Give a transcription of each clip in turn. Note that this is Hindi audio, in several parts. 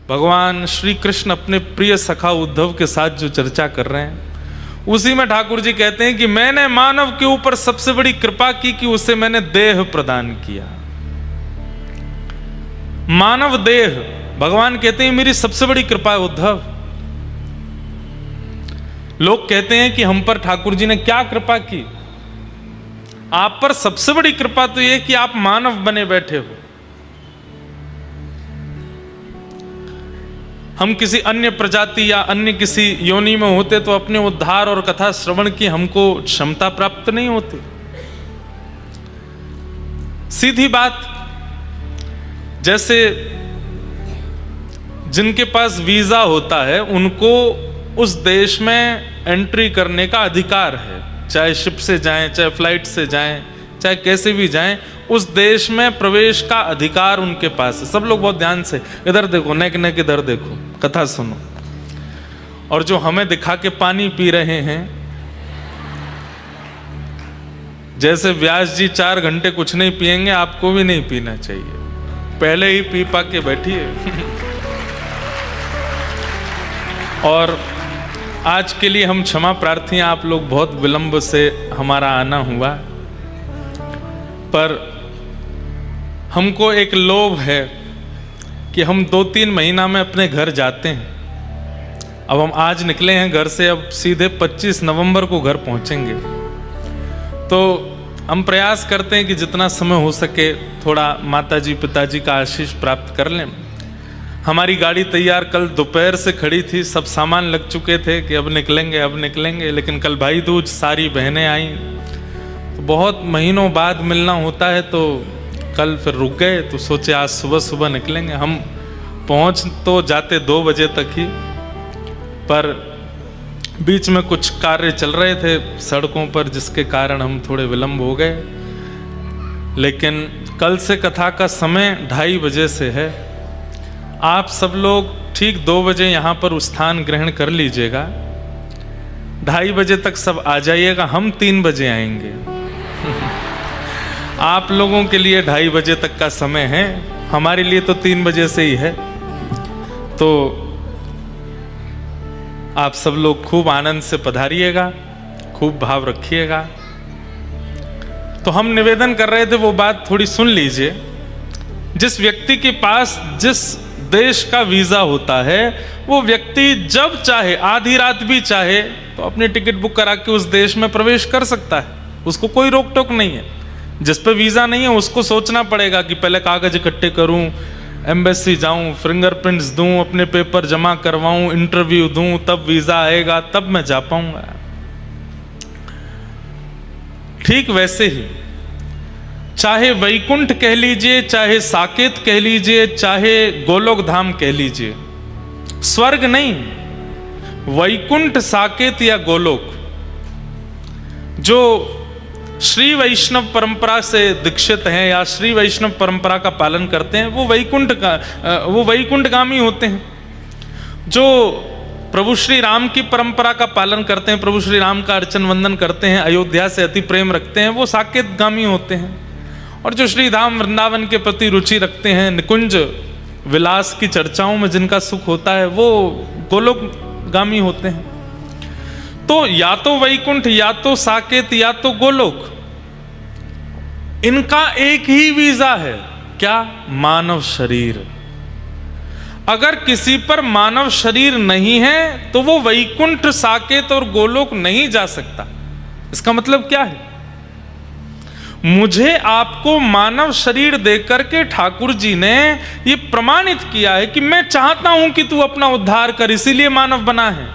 भगवान श्री कृष्ण अपने प्रिय सखा उद्धव के साथ जो चर्चा कर रहे हैं, उसी में ठाकुर जी कहते हैं कि मैंने मानव के ऊपर सबसे बड़ी कृपा की कि उसे मैंने देह प्रदान किया। मानव देह, भगवान कहते हैं मेरी सबसे बड़ी कृपा है उद्धव। लोग कहते हैं कि हम पर ठाकुर जी ने क्या कृपा की। आप पर सबसे बड़ी कृपा तो यह कि आप मानव बने बैठे हो। हम किसी अन्य प्रजाति या अन्य किसी योनि में होते तो अपने उद्धार और कथा श्रवण की हमको क्षमता प्राप्त नहीं होती। सीधी बात, जैसे जिनके पास वीजा होता है उनको उस देश में एंट्री करने का अधिकार है, चाहे शिप से जाएं, चाहे फ्लाइट से जाएं, चाहे कैसे भी जाएं, उस देश में प्रवेश का अधिकार उनके पास है। सब लोग बहुत ध्यान से इधर देखो, नेक नेक इधर देखो, कथा सुनो। और जो हमें दिखा के पानी पी रहे हैं, जैसे व्यास जी 4 घंटे कुछ नहीं पिएंगे, आपको भी नहीं पीना चाहिए, पहले ही पी पा के बैठिए। और आज के लिए हम क्षमा प्रार्थी हैं, आप लोग बहुत विलंब से हमारा आना हुआ, पर हमको एक लोभ है कि हम 2-3 महीना में अपने घर जाते हैं। अब हम आज निकले हैं घर से, अब सीधे 25 नवंबर को घर पहुंचेंगे। तो हम प्रयास करते हैं कि जितना समय हो सके थोड़ा माताजी पिताजी का आशीष प्राप्त कर लें। हमारी गाड़ी तैयार कल दोपहर से खड़ी थी, सब सामान लग चुके थे कि अब निकलेंगे अब निकलेंगे, लेकिन कल भाई दूज, सारी बहनें आई, तो बहुत महीनों बाद मिलना होता है, तो कल फिर रुक गए। तो सोचे आज सुबह सुबह निकलेंगे। हम पहुंच तो जाते 2 बजे तक ही, पर बीच में कुछ कार्य चल रहे थे सड़कों पर, जिसके कारण हम थोड़े विलंब हो गए। लेकिन कल से कथा का समय 2:30 बजे से है। आप सब लोग ठीक 2 बजे यहाँ पर स्थान ग्रहण कर लीजिएगा, 2:30 बजे तक सब आ जाइएगा। हम 3 बजे आएंगे। आप लोगों के लिए 2:30 बजे तक का समय है, हमारे लिए तो 3 बजे से ही है। तो आप सब लोग खूब आनंद से पधारिएगा, खूब भाव रखिएगा। तो हम निवेदन कर रहे थे, वो बात थोड़ी सुन लीजिए। जिस व्यक्ति के पास जिस देश का वीजा होता है, वो व्यक्ति जब चाहे, आधी रात भी चाहे, तो अपनी टिकट बुक करा के उस देश में प्रवेश कर सकता है। उसको कोई रोक टोक नहीं है। जिस पे वीजा नहीं है उसको सोचना पड़ेगा कि पहले कागज इकट्ठे करूं, एम्बेसी जाऊं, फिंगरप्रिंट्स दूं, अपने पेपर जमा करवाऊं, इंटरव्यू दूं, तब वीजा आएगा, तब मैं जा पाऊंगा। ठीक वैसे ही चाहे वैकुंठ कह लीजिए, चाहे साकेत कह लीजिए, चाहे गोलोक धाम कह लीजिए, स्वर्ग नहीं, वैकुंठ, साकेत या गोलोक, जो श्री वैष्णव परंपरा से दीक्षित हैं या श्री वैष्णव परंपरा का पालन करते हैं, वो वैकुंठगामी होते हैं। जो प्रभु श्री राम की परंपरा का पालन करते हैं, प्रभु श्री राम का अर्चन वंदन करते हैं, अयोध्या से अति प्रेम रखते हैं, वो साकेतगामी होते हैं। और जो श्री धाम वृंदावन के प्रति रुचि रखते हैं, निकुंज विलास की चर्चाओं में जिनका सुख होता है, वो गोलोकगामी होते हैं। तो या तो वैकुंठ, या तो साकेत, या तो गोलोक, इनका एक ही वीजा है। क्या? मानव शरीर। अगर किसी पर मानव शरीर नहीं है तो वो वैकुंठ, साकेत और गोलोक नहीं जा सकता। इसका मतलब क्या है? मुझे आपको मानव शरीर देकर के ठाकुर जी ने ये प्रमाणित किया है कि मैं चाहता हूं कि तू अपना उद्धार कर, इसीलिए मानव बना है।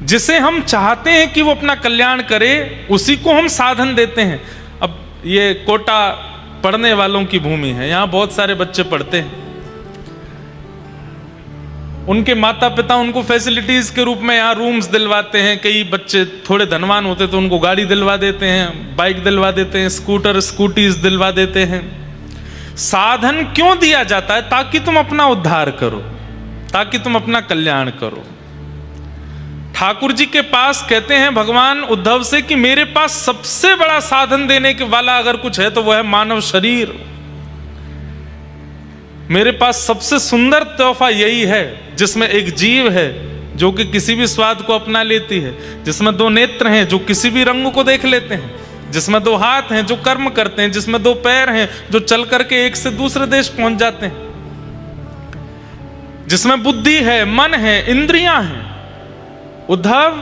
जिसे हम चाहते हैं कि वो अपना कल्याण करे, उसी को हम साधन देते हैं। अब ये कोटा पढ़ने वालों की भूमि है, यहां बहुत सारे बच्चे पढ़ते हैं। उनके माता पिता उनको फैसिलिटीज के रूप में यहाँ रूम्स दिलवाते हैं। कई बच्चे थोड़े धनवान होते तो उनको गाड़ी दिलवा देते हैं, बाइक दिलवा देते हैं, स्कूटर स्कूटीज दिलवा देते हैं। साधन क्यों दिया जाता है? ताकि तुम अपना उद्धार करो, ताकि तुम अपना कल्याण करो। ठाकुर जी के पास कहते हैं भगवान उद्धव से कि मेरे पास सबसे बड़ा साधन देने के वाला अगर कुछ है तो वह है मानव शरीर। मेरे पास सबसे सुंदर तोहफा यही है जिसमें एक जीव है जो कि किसी भी स्वाद को अपना लेती है, जिसमें दो नेत्र हैं जो किसी भी रंग को देख लेते हैं, जिसमें दो हाथ हैं जो कर्म करते हैं, जिसमें दो पैर हैं जो चल करके एक से दूसरे देश पहुंच जाते हैं, जिसमें बुद्धि है, मन है, इंद्रियां हैं। उद्धव,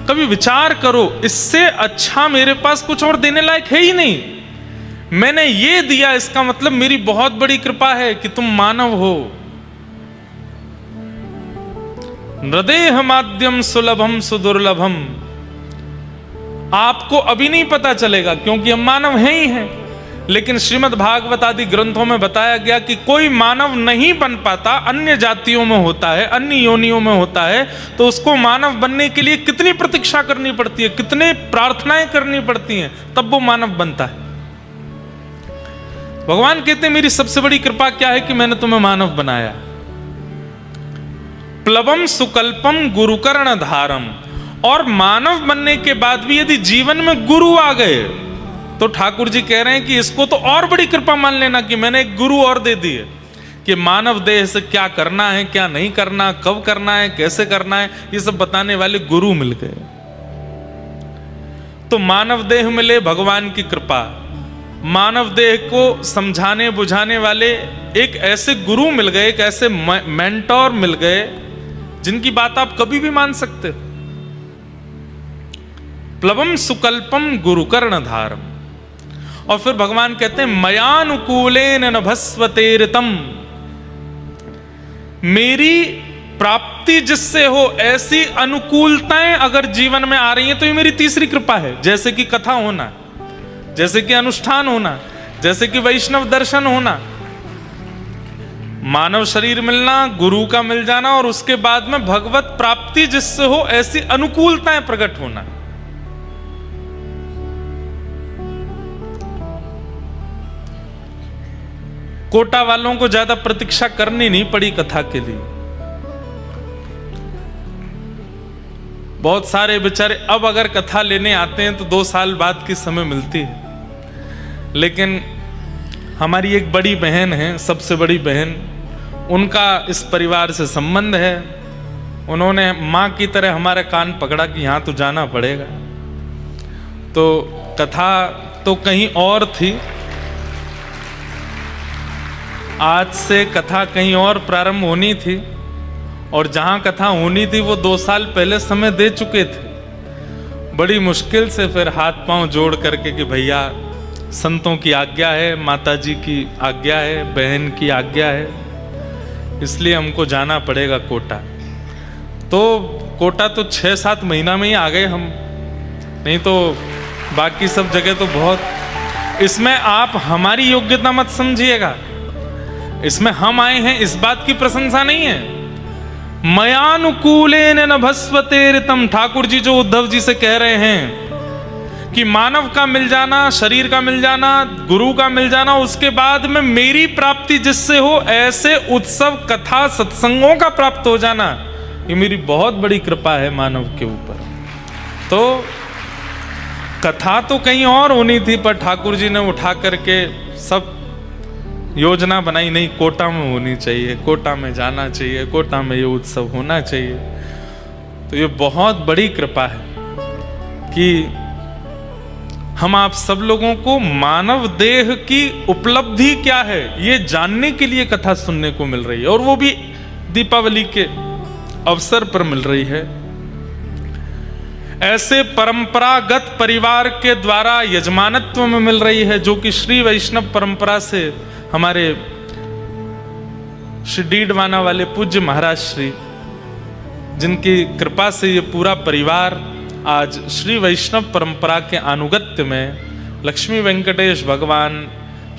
कभी विचार करो, इससे अच्छा मेरे पास कुछ और देने लायक है ही नहीं। मैंने ये दिया, इसका मतलब मेरी बहुत बड़ी कृपा है कि तुम मानव हो। नृदेह माध्यम सुलभम सुदुर्लभम। आपको अभी नहीं पता चलेगा क्योंकि हम मानव हैं ही हैं, लेकिन श्रीमद् भागवत आदि ग्रंथों में बताया गया कि कोई मानव नहीं बन पाता, अन्य जातियों में होता है, अन्य योनियों में होता है, तो उसको मानव बनने के लिए कितनी प्रतीक्षा करनी पड़ती है, कितने प्रार्थनाएं करनी पड़ती हैं, तब वो मानव बनता है। भगवान कहते हैं मेरी सबसे बड़ी कृपा क्या है कि मैंने तुम्हें मानव बनाया। प्लवम सुकल्पम गुरुकर्ण धारम। और मानव बनने के बाद भी यदि जीवन में गुरु आ गए तो ठाकुर जी कह रहे हैं कि इसको तो और बड़ी कृपा मान लेना कि मैंने एक गुरु और दे दी है कि मानव देह से क्या करना है, क्या नहीं करना, कब करना है, कैसे करना है, ये सब बताने वाले गुरु मिल गए। तो मानव देह मिले, भगवान की कृपा। मानव देह को समझाने बुझाने वाले एक ऐसे गुरु मिल गए, एक ऐसे मेंटोर मिल गए जिनकी बात आप कभी भी मान सकते हो। प्लवम सुकल्पम गुरुकर्ण धारम। और फिर भगवान कहते हैं मयानुकूलेन नभस्वतेरितम। मेरी प्राप्ति जिससे हो ऐसी अनुकूलताएं अगर जीवन में आ रही हैं तो ये मेरी तीसरी कृपा है। जैसे कि कथा होना, जैसे कि अनुष्ठान होना, जैसे कि वैष्णव दर्शन होना, मानव शरीर मिलना, गुरु का मिल जाना, और उसके बाद में भगवत प्राप्ति जिससे हो ऐसी अनुकूलताएं प्रकट होना। कोटा वालों को ज्यादा प्रतीक्षा करनी नहीं पड़ी कथा के लिए। बहुत सारे बेचारे अब अगर कथा लेने आते हैं तो 2 साल बाद की समय मिलती है, लेकिन हमारी एक बड़ी बहन है, सबसे बड़ी बहन, उनका इस परिवार से संबंध है। उन्होंने माँ की तरह हमारा कान पकड़ा कि यहाँ तो जाना पड़ेगा। तो कथा तो कहीं और थी, आज से कथा कहीं और प्रारंभ होनी थी, और जहाँ कथा होनी थी वो 2 साल पहले समय दे चुके थे। बड़ी मुश्किल से फिर हाथ पांव जोड़ करके कि भैया संतों की आज्ञा है, माताजी की आज्ञा है, बहन की आज्ञा है, इसलिए हमको जाना पड़ेगा कोटा। तो कोटा तो 6-7 महीना में ही आ गए हम, नहीं तो बाकी सब जगह तो बहुत। इसमें आप हमारी योग्यता मत समझिएगा, इसमें हम आए हैं इस बात की प्रशंसा नहीं है। मयानुकूलेन नभस्वतेरितम। ठाकुर जी जो उद्धव जी से कह रहे हैं कि मानव का मिल जाना, शरीर का मिल जाना, गुरु का मिल जाना, उसके बाद में मेरी प्राप्ति जिससे हो ऐसे उत्सव, कथा, सत्संगों का प्राप्त हो जाना, ये मेरी बहुत बड़ी कृपा है मानव के ऊपर। तो कथा तो कहीं और होनी थी, पर ठाकुर जी ने उठा करके सब योजना बनाई, नहीं कोटा में होनी चाहिए, कोटा में जाना चाहिए, कोटा में ये उत्सव होना चाहिए। तो ये बहुत बड़ी कृपा है कि हम आप सब लोगों को मानव देह की उपलब्धि क्या है ये जानने के लिए कथा सुनने को मिल रही है, और वो भी दीपावली के अवसर पर मिल रही है। ऐसे परंपरागत परिवार के द्वारा यजमानत्व में मिल रही है, जो कि श्री वैष्णव परंपरा से हमारे श्री डीडवाना वाले पूज्य महाराज श्री, जिनकी कृपा से ये पूरा परिवार आज श्री वैष्णव परंपरा के अनुगत्य में लक्ष्मी वेंकटेश भगवान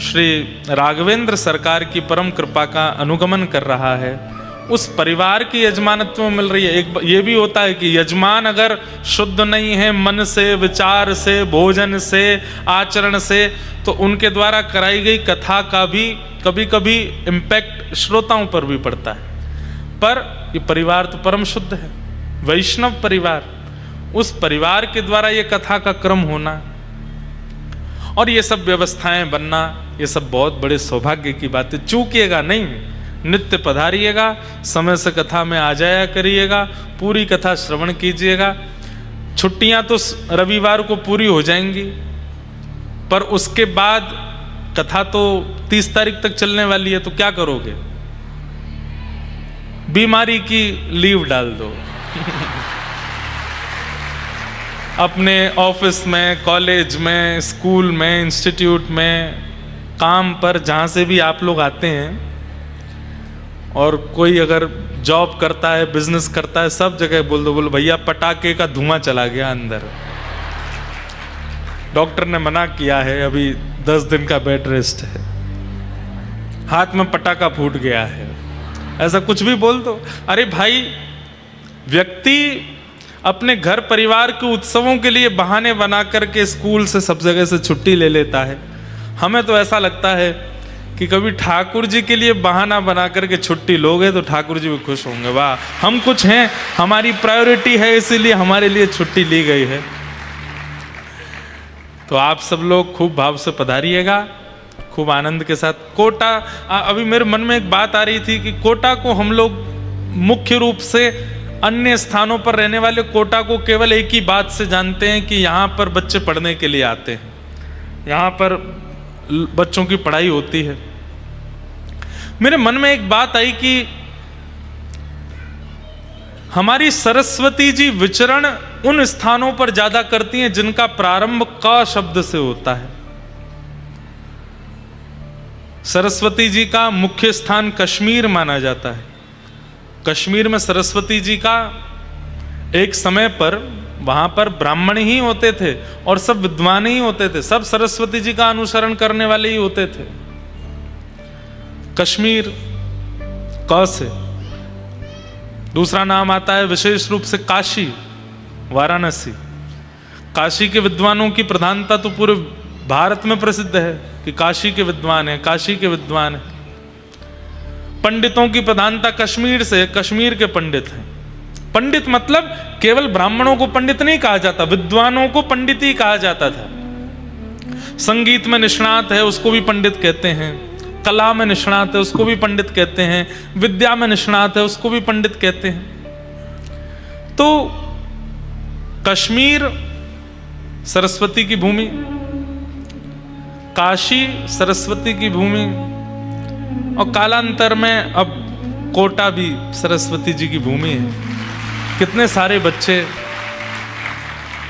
श्री राघवेंद्र सरकार की परम कृपा का अनुगमन कर रहा है। उस परिवार की यजमानत्व में मिल रही है। एक ये भी होता है कि यजमान अगर शुद्ध नहीं है मन से, विचार से, भोजन से, आचरण से, तो उनके द्वारा कराई गई कथा का भी कभी कभी इम्पैक्ट श्रोताओं पर भी पड़ता है। पर ये परिवार तो परम शुद्ध है, वैष्णव परिवार, उस परिवार के द्वारा ये कथा का क्रम होना, और ये सब व्यवस्थाएं बनना, ये सब बहुत बड़े सौभाग्य की बात है। चूकिएगा नहीं, नित्य पधारिएगा, समय से कथा में आ जाया करिएगा, पूरी कथा श्रवण कीजिएगा। छुट्टियां तो रविवार को पूरी हो जाएंगी, पर उसके बाद कथा तो 30 तारीख तक चलने वाली है, तो क्या करोगे? बीमारी की लीव डाल दो। अपने ऑफिस में, कॉलेज में, स्कूल में, इंस्टीट्यूट में, काम पर, जहाँ से भी आप लोग आते हैं, और कोई अगर जॉब करता है, बिजनेस करता है, सब जगह बोल दो, बोलो भैया पटाखे का धुआं चला गया अंदर, डॉक्टर ने मना किया है, अभी 10 दिन का बेड रेस्ट है, हाथ में पटाखा फूट गया है, ऐसा कुछ भी बोल दो। अरे भाई, व्यक्ति अपने घर परिवार के उत्सवों के लिए बहाने बना करके स्कूल से, सब जगह से छुट्टी ले लेता है। हमें तो ऐसा लगता है कि कभी ठाकुर जी के लिए बहाना बना करके छुट्टी लोगे तो ठाकुर जी भी खुश होंगे, वाह हम कुछ हैं, हमारी प्रायोरिटी है, इसीलिए हमारे लिए छुट्टी ली गई है। तो आप सब लोग खूब भाव से पधारिएगा, खूब आनंद के साथ। कोटा, अभी मेरे मन में एक बात आ रही थी कि कोटा को हम लोग मुख्य रूप से, अन्य स्थानों पर रहने वाले कोटा को केवल एक ही बात से जानते हैं कि यहाँ पर बच्चे पढ़ने के लिए आते हैं, यहाँ पर बच्चों की पढ़ाई होती है। मेरे मन में एक बात आई कि हमारी सरस्वती जी विचरण उन स्थानों पर ज्यादा करती हैं जिनका प्रारंभ क शब्द से होता है। सरस्वती जी का मुख्य स्थान कश्मीर माना जाता है। कश्मीर में सरस्वती जी का एक समय पर, वहां पर ब्राह्मण ही होते थे और सब विद्वान ही होते थे, सब सरस्वती जी का अनुसरण करने वाले ही होते थे। कश्मीर क से। दूसरा नाम आता है विशेष रूप से काशी, वाराणसी। काशी के विद्वानों की प्रधानता तो पूरे भारत में प्रसिद्ध है कि काशी के विद्वान हैं, काशी के विद्वान हैं। पंडितों की प्रधानता कश्मीर से, कश्मीर के पंडित हैं। पंडित मतलब केवल ब्राह्मणों को पंडित नहीं कहा जाता, विद्वानों को पंडित ही कहा जाता था। संगीत में निष्णात है उसको भी पंडित कहते हैं, कला में निष्णात है उसको भी पंडित कहते हैं, विद्या में निष्णात है उसको भी पंडित कहते हैं। तो कश्मीर सरस्वती की भूमि, काशी सरस्वती की भूमि, और कालांतर में अब कोटा भी सरस्वती जी की भूमि है। कितने सारे बच्चे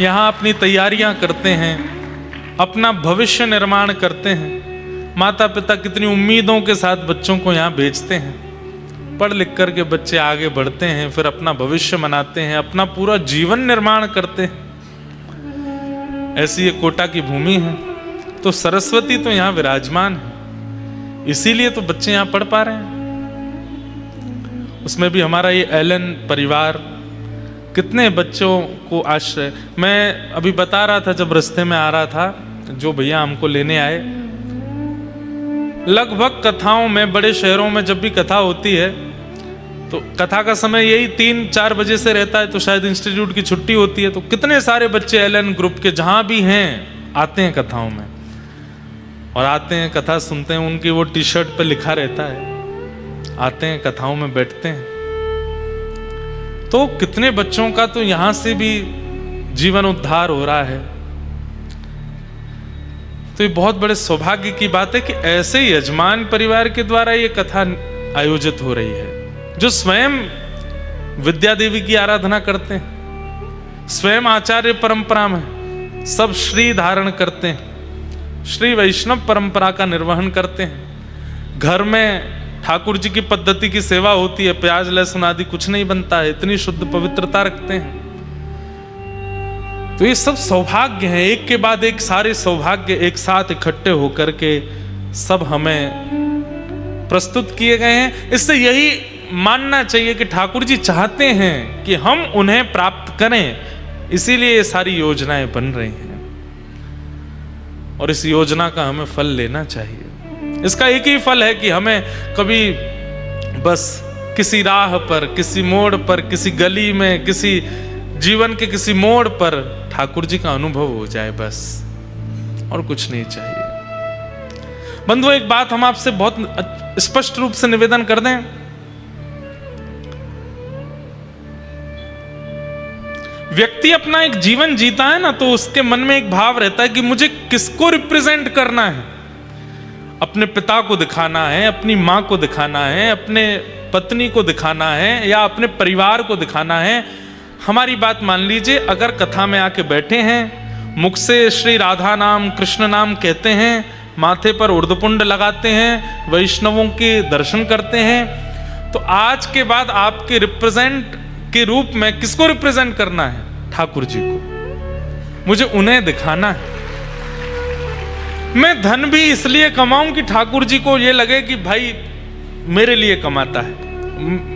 यहाँ अपनी तैयारियां करते हैं, अपना भविष्य निर्माण करते हैं। माता पिता कितनी उम्मीदों के साथ बच्चों को यहाँ भेजते हैं, पढ़ लिख कर के बच्चे आगे बढ़ते हैं, फिर अपना भविष्य बनाते हैं, अपना पूरा जीवन निर्माण करते हैं। ऐसी ये कोटा की भूमि है। तो सरस्वती तो यहाँ विराजमान है, इसीलिए तो बच्चे यहाँ पढ़ पा रहे हैं। उसमें भी हमारा ये एलन परिवार कितने बच्चों को आश्रय। मैं अभी बता रहा था जब रास्ते में आ रहा था, जो भैया हमको लेने आए, लगभग कथाओं में, बड़े शहरों में जब भी कथा होती है तो कथा का समय यही 3-4 बजे से रहता है, तो शायद इंस्टीट्यूट की छुट्टी होती है, तो कितने सारे बच्चे एलन ग्रुप के जहां भी हैं आते हैं कथाओं में, और आते हैं कथा सुनते हैं। उनकी वो टी शर्ट पे लिखा रहता है, आते हैं कथाओं में बैठते हैं। तो कितने बच्चों का तो यहां से भी जीवन उद्धार हो रहा है। तो ये बहुत बड़े सौभाग्य की बात है कि ऐसे यजमान परिवार के द्वारा ये कथा आयोजित हो रही है, जो स्वयं विद्या देवी की आराधना करते हैं, स्वयं आचार्य परंपरा में सब श्री धारण करते हैं, श्री वैष्णव परंपरा का निर्वहन करते हैं। घर में ठाकुर जी की पद्धति की सेवा होती है, प्याज लहसुन आदि कुछ नहीं बनता है, इतनी शुद्ध पवित्रता रखते हैं। तो ये सब सौभाग्य हैं, एक के बाद एक सारे सौभाग्य एक साथ इकट्ठे होकर के सब हमें प्रस्तुत किए गए हैं। इससे यही मानना चाहिए कि ठाकुर जी चाहते हैं कि हम उन्हें प्राप्त करें, इसीलिए ये सारी योजनाएं बन रही हैं, और इस योजना का हमें फल लेना चाहिए। इसका एक ही फल है कि हमें कभी बस किसी राह पर, किसी मोड़ पर, किसी गली में, किसी जीवन के किसी मोड़ पर ठाकुर जी का अनुभव हो जाए बस, और कुछ नहीं चाहिए। बंधु, एक बात हम आपसे बहुत स्पष्ट रूप से निवेदन कर दें, व्यक्ति अपना एक जीवन जीता है ना, तो उसके मन में एक भाव रहता है कि मुझे किसको रिप्रेजेंट करना है। अपने पिता को दिखाना है, अपनी माँ को दिखाना है, अपने पत्नी को दिखाना है, या अपने परिवार को दिखाना है। हमारी बात मान लीजिए, अगर कथा में आके बैठे हैं, मुख से श्री राधा नाम कृष्ण नाम कहते हैं, माथे पर उर्दपुंड लगाते हैं, वैष्णवों के दर्शन करते हैं, तो आज के बाद आपके रिप्रेजेंट के रूप में किसको रिप्रेजेंट करना है? ठाकुर जी को। मुझे उन्हें दिखाना है। मैं धन भी इसलिए कमाऊं कि ठाकुर जी को ये लगे कि भाई मेरे लिए कमाता है,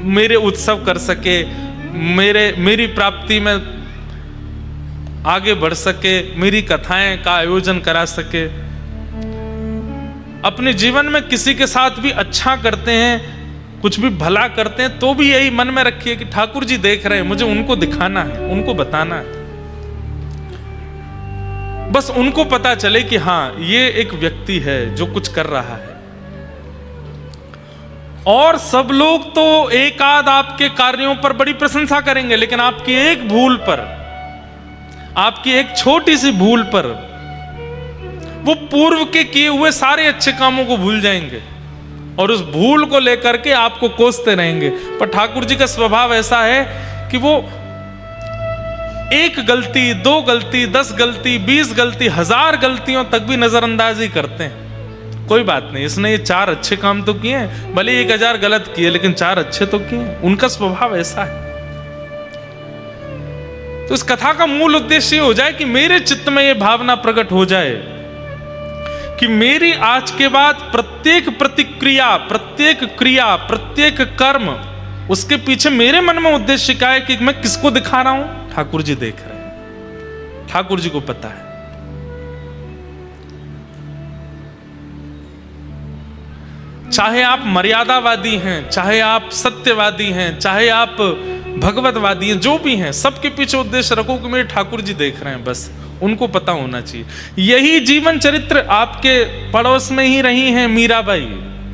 मेरे उत्सव कर सके, मेरी प्राप्ति में आगे बढ़ सके, मेरी कथाएं का आयोजन करा सके। अपने जीवन में किसी के साथ भी अच्छा करते हैं, कुछ भी भला करते हैं, तो भी यही मन में रखिए कि ठाकुर जी देख रहे हैं, मुझे उनको दिखाना है, उनको बताना है। बस उनको पता चले कि हाँ, ये एक व्यक्ति है जो कुछ कर रहा है। और सब लोग तो एक आध आपके कार्यों पर बड़ी प्रशंसा करेंगे, लेकिन आपकी एक भूल पर, आपकी एक छोटी सी भूल पर वो पूर्व के किए हुए सारे अच्छे कामों को भूल जाएंगे और उस भूल को लेकर के आपको कोसते रहेंगे। पर ठाकुर जी का स्वभाव ऐसा है कि वो एक गलती, 2 गलती, 10 गलती, 20 गलती, 1000 गलतियों तक भी नजरअंदाजी करते हैं। कोई बात नहीं, इसने ये 4 अच्छे काम तो किए हैं, भले 1000 गलत किए लेकिन 4 अच्छे तो किए हैं। उनका स्वभाव ऐसा है। तो इस कथा का मूल उद्देश्य ये हो जाए कि मेरे चित्त में ये भावना प्रकट हो जाए कि मेरी आज के बाद प्रत्येक प्रतिक्रिया, प्रत्येक क्रिया, प्रत्येक कर्म, उसके पीछे मेरे मन में उद्देश्य क्या है कि मैं किसको दिखा रहा हूं? ठाकुर जी देख रहे हैं, ठाकुर जी को पता है। चाहे आप मर्यादावादी हैं, चाहे आप सत्यवादी हैं, चाहे आप भगवतवादी हैं, जो भी हैं, सबके पीछे उद्देश्य रखो कि मेरे ठाकुर जी देख रहे हैं, बस उनको पता होना चाहिए। यही जीवन चरित्र आपके पड़ोस में ही रही हैं मीराबाई,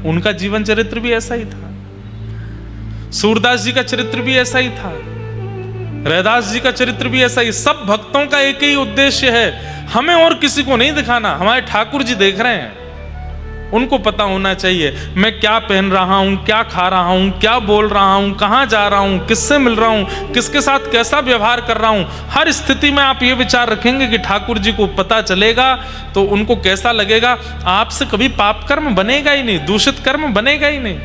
उनका जीवन चरित्र भी ऐसा ही था। सूरदास जी का चरित्र भी ऐसा ही था, रैदास जी का चरित्र भी ऐसा ही। सब भक्तों का एक ही उद्देश्य है, हमें और किसी को नहीं दिखाना, हमारे ठाकुर जी देख रहे हैं, उनको पता होना चाहिए मैं क्या पहन रहा हूं, क्या खा रहा हूं, क्या बोल रहा हूं, कहां जा रहा हूं, किससे मिल रहा हूं, किसके साथ कैसा व्यवहार कर रहा हूं। हर स्थिति में आप ये विचार रखेंगे कि ठाकुर जी को पता चलेगा तो उनको कैसा लगेगा। आपसे कभी पाप कर्म बनेगा ही नहीं, दूषित कर्म बनेगा ही नहीं।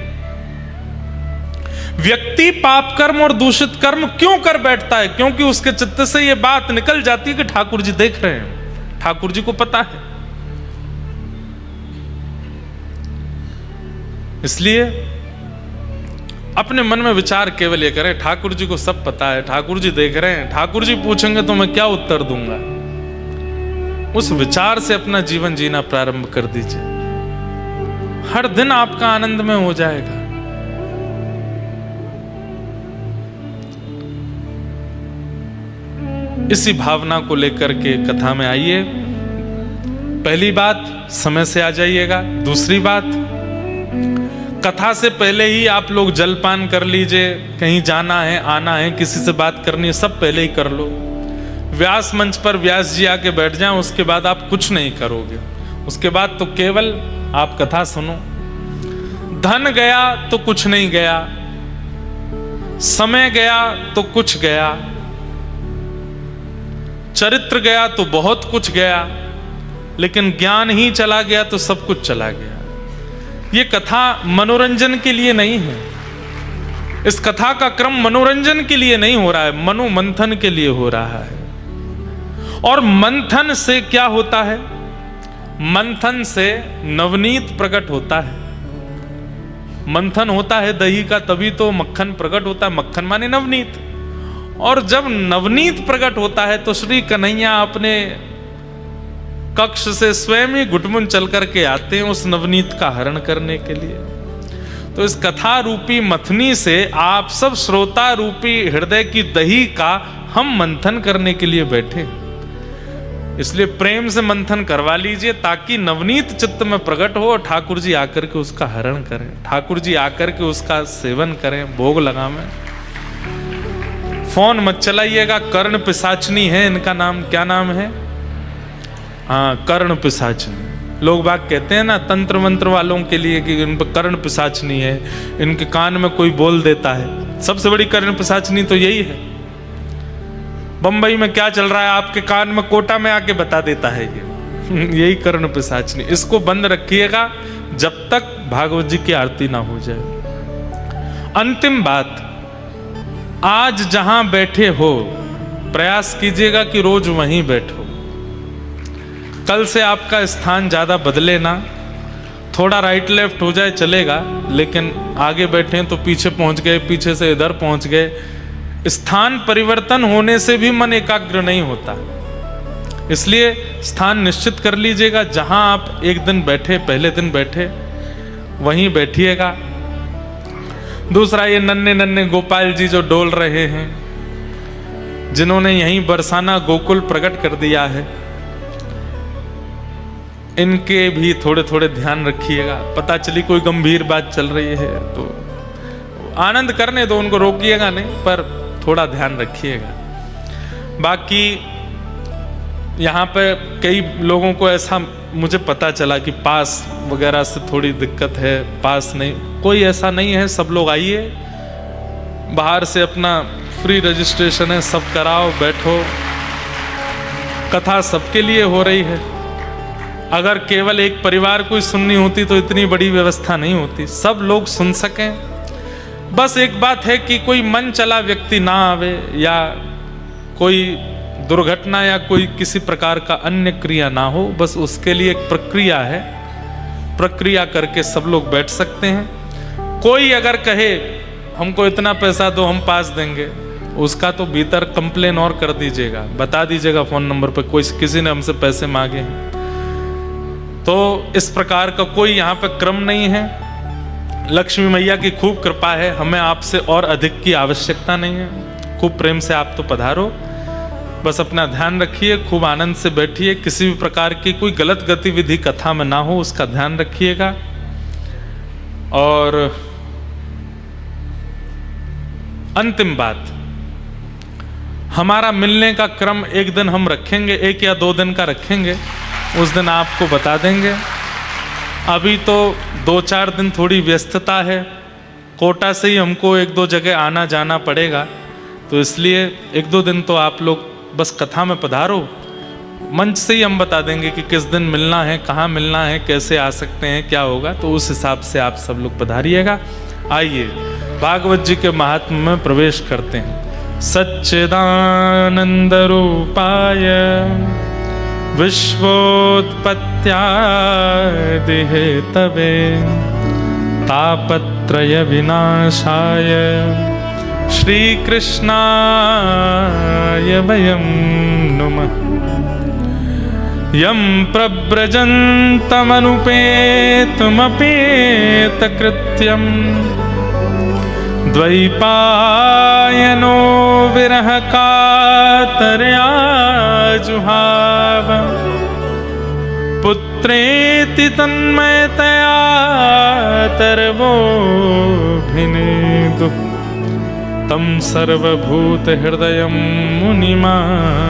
व्यक्ति पाप कर्म और दूषित कर्म क्यों कर बैठता है? क्योंकि उसके चित्त से यह बात निकल जाती है कि ठाकुर जी देख रहे हैं, ठाकुर जी को पता है। इसलिए अपने मन में विचार केवल ये करें, ठाकुर जी को सब पता है, ठाकुर जी देख रहे हैं, ठाकुर जी पूछेंगे तो मैं क्या उत्तर दूंगा। उस विचार से अपना जीवन जीना प्रारंभ कर दीजिए, हर दिन आपका आनंद में हो जाएगा। इसी भावना को लेकर के कथा में आइए। पहली बात, समय से आ जाइएगा। दूसरी बात, कथा से पहले ही आप लोग जलपान कर लीजिए। कहीं जाना है, आना है, किसी से बात करनी है, सब पहले ही कर लो। व्यास मंच पर व्यास जी आके बैठ जाएं, उसके बाद आप कुछ नहीं करोगे। उसके बाद तो केवल आप कथा सुनो। धन गया तो कुछ नहीं गया, समय गया तो कुछ गया, चरित्र गया तो बहुत कुछ गया, लेकिन ज्ञान ही चला गया तो सब कुछ चला गया। ये कथा मनोरंजन के लिए नहीं है। इस कथा का क्रम मनोरंजन के लिए नहीं हो रहा है, मनोमंथन के लिए हो रहा है। और मंथन से क्या होता है? मंथन से नवनीत प्रकट होता है। मंथन होता है दही का, तभी तो मक्खन प्रकट होता है। मक्खन माने नवनीत। और जब नवनीत प्रकट होता है तो श्री कन्हैया अपने कक्ष से स्वयं ही घुटमुन चल करके आते हैं उस नवनीत का हरण करने के लिए। तो इस कथा रूपी मथनी से आप सब श्रोता रूपी हृदय की दही का हम मंथन करने के लिए बैठे। इसलिए प्रेम से मंथन करवा लीजिए ताकि नवनीत चित्त में प्रकट हो और ठाकुर जी आकर के उसका हरण करें, ठाकुर जी आकर के उसका सेवन करें, भोग लगावें। फोन मत चलाइएगा, कर्ण पिशाचनी है इनका नाम। क्या नाम है? हाँ, कर्ण पिशाचनी। लोग बाग कहते हैं ना तंत्र मंत्र वालों के लिए कि इन पर कर्ण पिशाचनी है, इनके कान में कोई बोल देता है। सबसे बड़ी कर्ण पिशाचनी तो यही है। बंबई में क्या चल रहा है आपके कान में कोटा में आके बता देता है ये यही कर्ण पिशाचनी। इसको बंद रखिएगा जब तक भागवत जी की आरती ना हो जाए। अंतिम बात, आज जहां बैठे हो प्रयास कीजिएगा कि रोज वहीं बैठो। कल से आपका स्थान ज्यादा बदले ना, थोड़ा राइट लेफ्ट हो जाए चलेगा, लेकिन आगे बैठे तो पीछे पहुंच गए, पीछे से इधर पहुंच गए। स्थान परिवर्तन होने से भी मन एकाग्र नहीं होता, इसलिए स्थान निश्चित कर लीजिएगा। जहां आप एक दिन बैठे, पहले दिन बैठे, वहीं बैठिएगा। दूसरा, ये नन्हे नन्हे गोपाल जी जो डोल रहे हैं, जिन्होंने यहीं बरसाना गोकुल प्रकट कर दिया है, इनके भी थोड़े थोड़े ध्यान रखिएगा। पता चली कोई गंभीर बात चल रही है तो आनंद करने दो, उनको रोकिएगा नहीं, पर थोड़ा ध्यान रखिएगा। बाकी यहाँ पे कई लोगों को ऐसा मुझे पता चला कि पास वगैरह से थोड़ी दिक्कत है, पास नहीं, कोई ऐसा नहीं है। सब लोग आइए, बाहर से अपना फ्री रजिस्ट्रेशन है, सब कराओ, बैठो। कथा सबके लिए हो रही है। अगर केवल एक परिवार को सुननी होती तो इतनी बड़ी व्यवस्था नहीं होती, सब लोग सुन सकें। बस एक बात है कि कोई मन चला व्यक्ति ना आवे, या कोई दुर्घटना या कोई किसी प्रकार का अन्य क्रिया ना हो, बस उसके लिए एक प्रक्रिया है, प्रक्रिया करके सब लोग बैठ सकते हैं। कोई अगर कहे हमको इतना पैसा दो हम पास देंगे, उसका तो भीतर कंप्लेन और कर दीजिएगा, बता दीजिएगा फोन नंबर पर कोई किसी ने हमसे पैसे मांगे हैं। तो इस प्रकार का कोई यहाँ पे क्रम नहीं है। लक्ष्मी मैया की खूब कृपा है, हमें आपसे और अधिक की आवश्यकता नहीं है। खूब प्रेम से आप तो पधारो, बस अपना ध्यान रखिए, खूब आनंद से बैठिए, किसी भी प्रकार की कोई गलत गतिविधि कथा में ना हो, उसका ध्यान रखिएगा। और अंतिम बात, हमारा मिलने का क्रम एक दिन हम रखेंगे, 1 या 2 दिन का रखेंगे, उस दिन आपको बता देंगे। अभी तो 2-4 दिन थोड़ी व्यस्तता है, कोटा से ही हमको 1-2 जगह आना जाना पड़ेगा, तो इसलिए 1-2 दिन तो आप लोग बस कथा में पधारो। मंच से ही हम बता देंगे कि किस दिन मिलना है, कहाँ मिलना है, कैसे आ सकते हैं, क्या होगा, तो उस हिसाब से आप सब लोग पधारिएगा। आइए भागवत जी के महात्म्य में प्रवेश करते हैं। सच्चिदानंद रूपाय विश्वोत्पत्त्यादि हेतवे तापत्रय विनाशाय श्री कृष्णाय वयं नुमः। यं प्रव्रजन्तमनुपेतमपेतकृत्यं द्वैपायनो विरह कातर्या जुहाव पुत्रेति तन्मयतया तरवोऽभिनेदुः तं सर्वभूत हृदयं मुनिमानतोऽस्मि।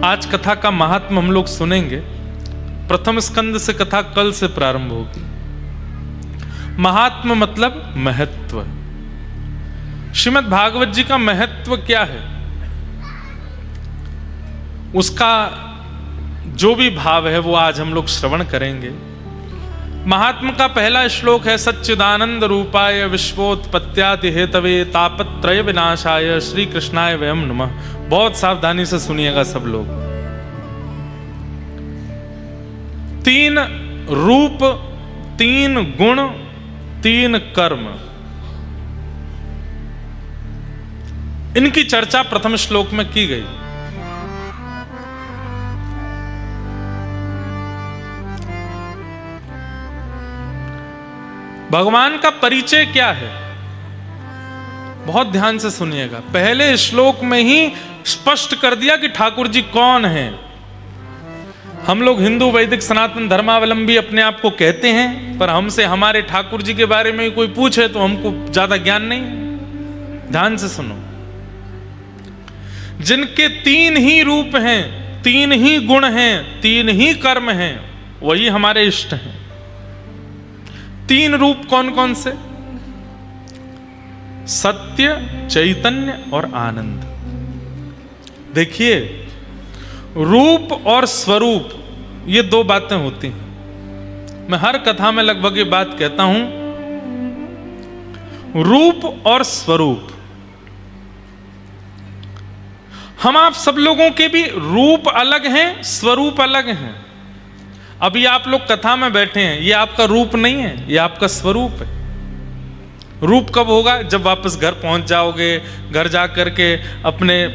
आज कथा का महात्म हम लोग सुनेंगे। प्रथम स्कंद से कथा कल से प्रारंभ होगी। महात्म मतलब महत्व। श्रीमद् भागवत जी का महत्व क्या है, उसका जो भी भाव है वो आज हम लोग श्रवण करेंगे। महात्म का पहला श्लोक है सच्चिदानंद रूपाय विश्वोत्पत्त्यादि हेतवे तापत्रय विनाशाय श्री कृष्णाय वयं नमः। बहुत सावधानी से सुनिएगा सब लोग। 3 रूप, 3 गुण, 3 कर्म, इनकी चर्चा प्रथम श्लोक में की गई। भगवान का परिचय क्या है? बहुत ध्यान से सुनिएगा, पहले श्लोक में ही स्पष्ट कर दिया कि ठाकुर जी कौन हैं। हम लोग हिंदू वैदिक सनातन धर्मावलंबी अपने आप को कहते हैं, पर हमसे हमारे ठाकुर जी के बारे में कोई पूछे तो हमको ज्यादा ज्ञान नहीं। ध्यान से सुनो, जिनके तीन ही रूप हैं, तीन ही गुण हैं, तीन ही कर्म हैं, वही हमारे इष्ट हैं। तीन रूप कौन कौन से? सत्य, चैतन्य और आनंद। देखिए, रूप और स्वरूप ये दो बातें होती हैं। मैं हर कथा में लगभग ये बात कहता हूं, रूप और स्वरूप। हम आप सब लोगों के भी रूप अलग हैं, स्वरूप अलग हैं। अभी आप लोग कथा में बैठे हैं, ये आपका रूप नहीं है, ये आपका स्वरूप है। रूप कब होगा? जब वापस घर पहुंच जाओगे, घर जा करके अपने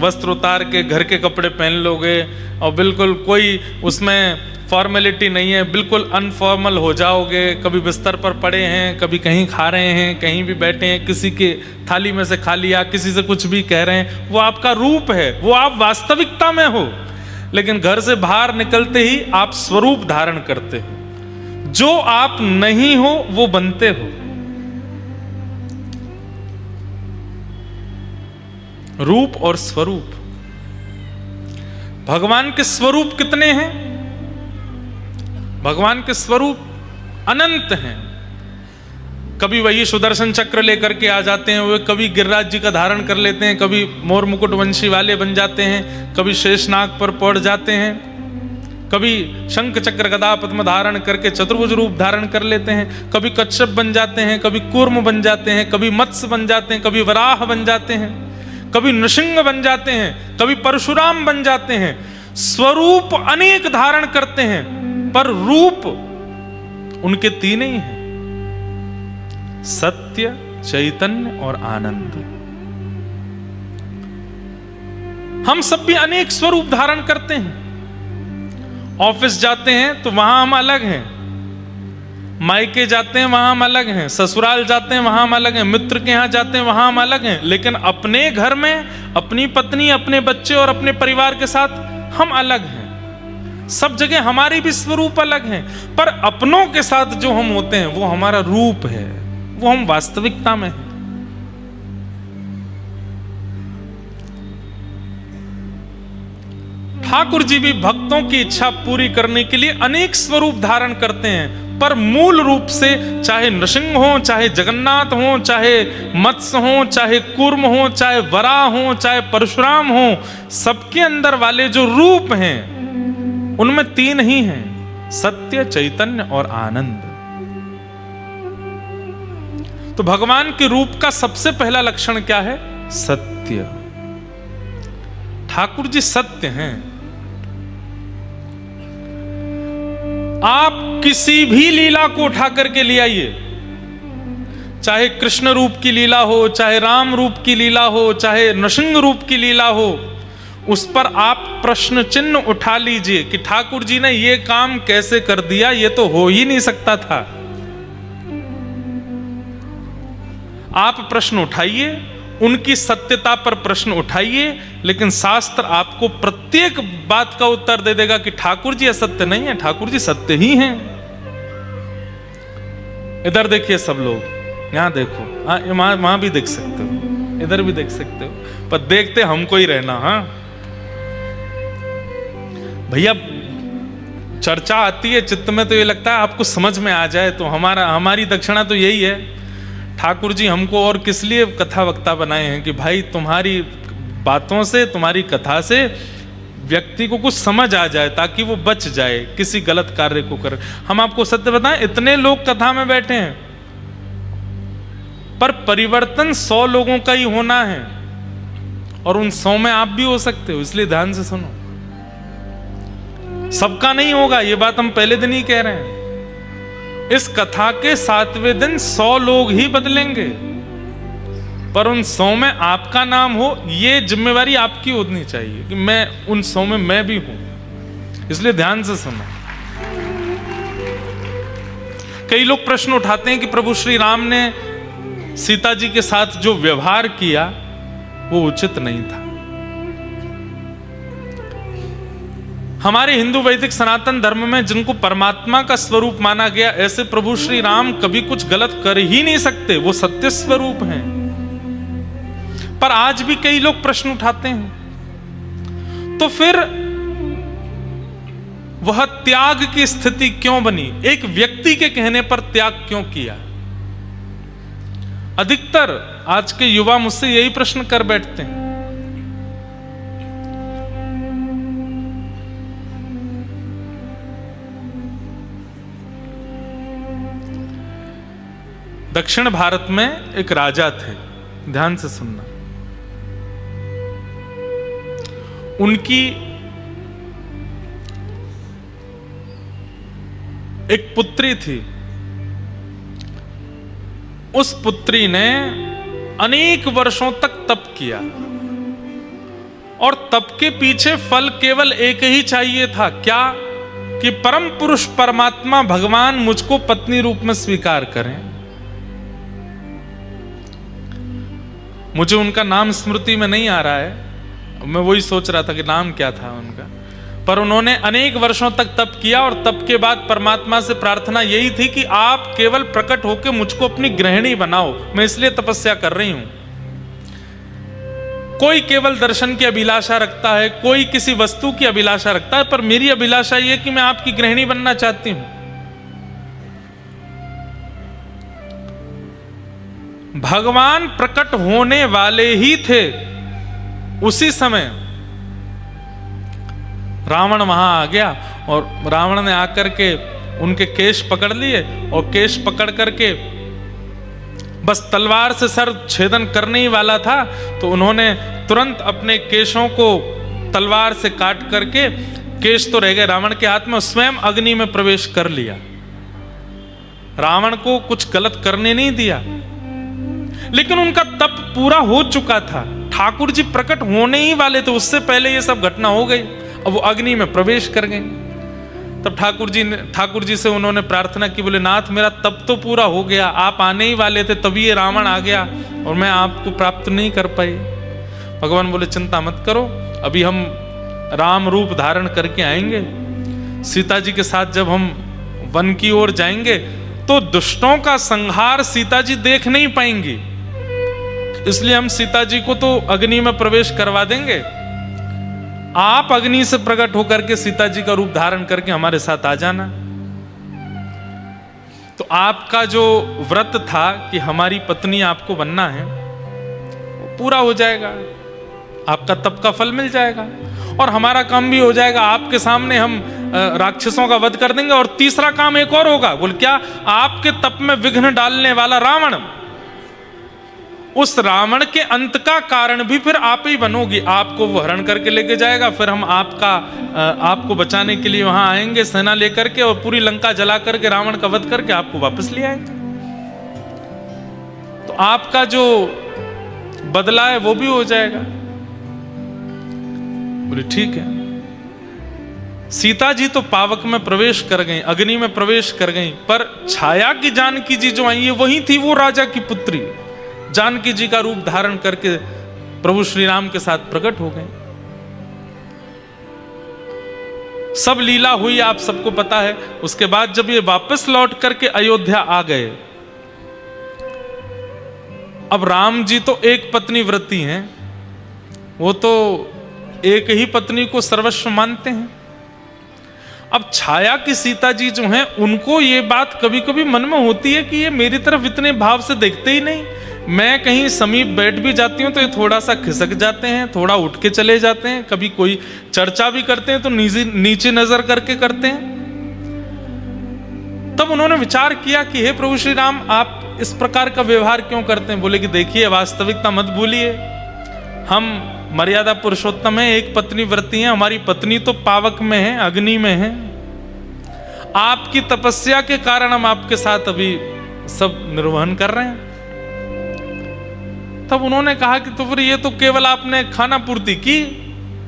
वस्त्र उतार के घर के कपड़े पहन लोगे और बिल्कुल कोई उसमें फॉर्मेलिटी नहीं है, बिल्कुल अनफॉर्मल हो जाओगे। कभी बिस्तर पर पड़े हैं, कभी कहीं खा रहे हैं, कहीं भी बैठे हैं, किसी के थाली में से खा लिया, किसी से कुछ भी कह रहे हैं, वो आपका रूप है, वो आप वास्तविकता में हो। लेकिन घर से बाहर निकलते ही आप स्वरूप धारण करते हो। जो आप नहीं हो वो बनते हो। रूप और स्वरूप। भगवान के स्वरूप कितने हैं? भगवान के स्वरूप अनंत हैं। कभी वही सुदर्शन चक्र लेकर के आ जाते हैं, वे कभी गिरिराज जी का धारण कर लेते हैं, कभी मोर मुकुट वंशी वाले बन जाते हैं, कभी शेषनाग पर पड़ जाते हैं, कभी शंख चक्र गदा पद्म धारण करके चतुर्भुज रूप धारण कर लेते हैं, कभी कच्छप बन जाते हैं, कभी कूर्म बन जाते हैं, कभी मत्स्य बन जाते हैं, कभी वराह बन जाते हैं, कभी नृसिंह बन जाते हैं, कभी परशुराम बन जाते हैं। स्वरूप अनेक धारण करते हैं, पर रूप उनके तीन ही हैं, सत्य, चैतन्य और आनंद। हम सब भी अनेक स्वरूप धारण करते हैं। ऑफिस जाते हैं तो वहां हम अलग हैं, मायके जाते हैं वहां हम अलग हैं, ससुराल जाते हैं वहां हम अलग हैं, मित्र के यहां जाते हैं वहां हम अलग हैं। लेकिन अपने घर में अपनी पत्नी, अपने बच्चे और अपने परिवार के साथ हम अलग हैं। सब जगह हमारी भी स्वरूप अलग हैं, पर अपनों के साथ जो हम होते हैं वो हमारा रूप है, वो हम वास्तविकता में हैं। ठाकुर जी भी भक्तों की इच्छा पूरी करने के लिए अनेक स्वरूप धारण करते हैं, पर मूल रूप से चाहे नृसिंह हो, चाहे जगन्नाथ हो, चाहे मत्स्य हो, चाहे कूर्म हो, चाहे वराह हो, चाहे परशुराम हो, सबके अंदर वाले जो रूप हैं उनमें तीन ही हैं, सत्य, चैतन्य और आनंद। तो भगवान के रूप का सबसे पहला लक्षण क्या है? सत्य। ठाकुर जी सत्य हैं। आप किसी भी लीला को उठा करके ले आइए, चाहे कृष्ण रूप की लीला हो, चाहे राम रूप की लीला हो, चाहे नृसिंह रूप की लीला हो, उस पर आप प्रश्न चिन्ह उठा लीजिए कि ठाकुर जी ने यह काम कैसे कर दिया, यह तो हो ही नहीं सकता था। आप प्रश्न उठाइए, उनकी सत्यता पर प्रश्न उठाइए, लेकिन शास्त्र आपको प्रत्येक बात का उत्तर दे देगा कि ठाकुर जी असत्य नहीं है, ठाकुर जी सत्य ही हैं। इधर देखिए सब लोग, यहां देखो, वहां भी देख सकते हो, इधर भी देख सकते हो, पर देखते हमको ही रहना। हाँ भैया, चर्चा आती है चित्त में तो ये लगता है आपको समझ में आ जाए, तो हमारी दक्षिणा तो यही है। ठाकुर जी हमको और किस लिए कथा वक्ता बनाए हैं कि भाई तुम्हारी बातों से, तुम्हारी कथा से व्यक्ति को कुछ समझ आ जाए, ताकि वो बच जाए किसी गलत कार्य को कर। हम आपको सत्य बताएं, इतने लोग कथा में बैठे हैं, पर परिवर्तन 100 लोगों का ही होना है, और उन 100 में आप भी हो सकते हो। इसलिए ध्यान से सुनो, सबका नहीं होगा, ये बात हम पहले दिन ही कह रहे हैं। इस कथा के 7वें दिन 100 लोग ही बदलेंगे, पर उन 100 में आपका नाम हो, ये जिम्मेवारी आपकी होनी चाहिए कि मैं उन 100 में मैं भी हूं। इसलिए ध्यान से सुनो। कई लोग प्रश्न उठाते हैं कि प्रभु श्री राम ने सीता जी के साथ जो व्यवहार किया वो उचित नहीं था। हमारे हिंदू वैदिक सनातन धर्म में जिनको परमात्मा का स्वरूप माना गया, ऐसे प्रभु श्री राम कभी कुछ गलत कर ही नहीं सकते, वो सत्य स्वरूप हैं। पर आज भी कई लोग प्रश्न उठाते हैं, तो फिर वह त्याग की स्थिति क्यों बनी? एक व्यक्ति के कहने पर त्याग क्यों किया? अधिकतर आज के युवा मुझसे यही प्रश्न कर बैठते हैं। दक्षिण भारत में एक राजा थे, ध्यान से सुनना। उनकी एक पुत्री थी। उस पुत्री ने अनेक वर्षों तक तप किया और तप के पीछे फल केवल एक ही चाहिए था, क्या? कि परम पुरुष परमात्मा भगवान मुझको पत्नी रूप में स्वीकार करें। मुझे उनका नाम स्मृति में नहीं आ रहा है, मैं वही सोच रहा था कि नाम क्या था उनका। पर उन्होंने अनेक वर्षों तक तप किया और तप के बाद परमात्मा से प्रार्थना यही थी कि आप केवल प्रकट होकर मुझको अपनी गृहिणी बनाओ, मैं इसलिए तपस्या कर रही हूं। कोई केवल दर्शन की अभिलाषा रखता है, कोई किसी वस्तु की अभिलाषा रखता है, पर मेरी अभिलाषा यह कि मैं आपकी गृहिणी बनना चाहती हूं। भगवान प्रकट होने वाले ही थे। उसी समय रावण वहां आ गया और रावण ने आकर के उनके केश पकड़ लिए और केश पकड़ करके बस तलवार से सर छेदन करने ही वाला था, तो उन्होंने तुरंत अपने केशों को तलवार से काट करके, केश तो रह गए रावण के हाथ में, स्वयं अग्नि में प्रवेश कर लिया। रावण को कुछ गलत करने नहीं दिया, लेकिन उनका तप पूरा हो चुका था। ठाकुर जी प्रकट होने ही वाले थे, उससे पहले ये सब घटना हो गई। अब वो अग्नि में प्रवेश कर गए। तब ठाकुर जी से उन्होंने प्रार्थना की, बोले नाथ मेरा तप तो पूरा हो गया, आप आने ही वाले थे, तभी ये रावण आ गया और मैं आपको प्राप्त नहीं कर पाई। भगवान बोले चिंता मत करो, अभी हम राम रूप धारण करके आएंगे। सीता जी के साथ जब हम वन की ओर जाएंगे तो दुष्टों का संहार सीता जी देख नहीं पाएंगी, इसलिए हम सीता जी को तो अग्नि में प्रवेश करवा देंगे। आप अग्नि से प्रकट होकर के सीता जी का रूप धारण करके हमारे साथ आ जाना। तो आपका जो व्रत था कि हमारी पत्नी आपको बनना है, वो पूरा हो जाएगा, आपका तप का फल मिल जाएगा और हमारा काम भी हो जाएगा। आपके सामने हम राक्षसों का वध कर देंगे। और तीसरा काम एक और होगा, बोल क्या? आपके तप में विघ्न डालने वाला रावण, उस रावण के अंत का कारण भी फिर आप ही बनोगी। आपको वो हरण करके लेके जाएगा, फिर हम आपको बचाने के लिए वहां आएंगे सेना लेकर के और पूरी लंका जला करके रावण का वध करके आपको वापस ले आएंगे। तो आपका जो बदला है वो भी हो जाएगा। बोले ठीक है। सीता जी तो पावक में प्रवेश कर गई, अग्नि में प्रवेश कर गई, पर छाया की जानकी जी जो आई है वही थी वो राजा की पुत्री। जानकी जी का रूप धारण करके प्रभु श्री राम के साथ प्रकट हो गए। सब लीला हुई, आप सबको पता है। उसके बाद जब ये वापस लौट करके अयोध्या आ गए, अब राम जी तो एक पत्नी व्रती हैं, वो तो एक ही पत्नी को सर्वस्व मानते हैं। अब छाया की सीता जी जो हैं, उनको ये बात कभी कभी मन में होती है कि ये मेरी तरफ इतने भाव से देखते ही नहीं। मैं कहीं समीप बैठ भी जाती हूँ तो ये थोड़ा सा खिसक जाते हैं, थोड़ा उठ के चले जाते हैं, कभी कोई चर्चा भी करते हैं तो नीचे नजर करके करते हैं। तब उन्होंने विचार किया कि हे प्रभु श्री राम, आप इस प्रकार का व्यवहार क्यों करते हैं? बोले कि देखिए, वास्तविकता मत भूलिए, हम मर्यादा पुरुषोत्तम है, एक पत्नी व्रती है, हमारी पत्नी तो पावक में है, अग्नि में है। आपकी तपस्या के कारण हम आपके साथ अभी सब निर्वहन कर रहे हैं। तब उन्होंने कहा कि तो फिर ये तो केवल आपने खाना पूर्ति की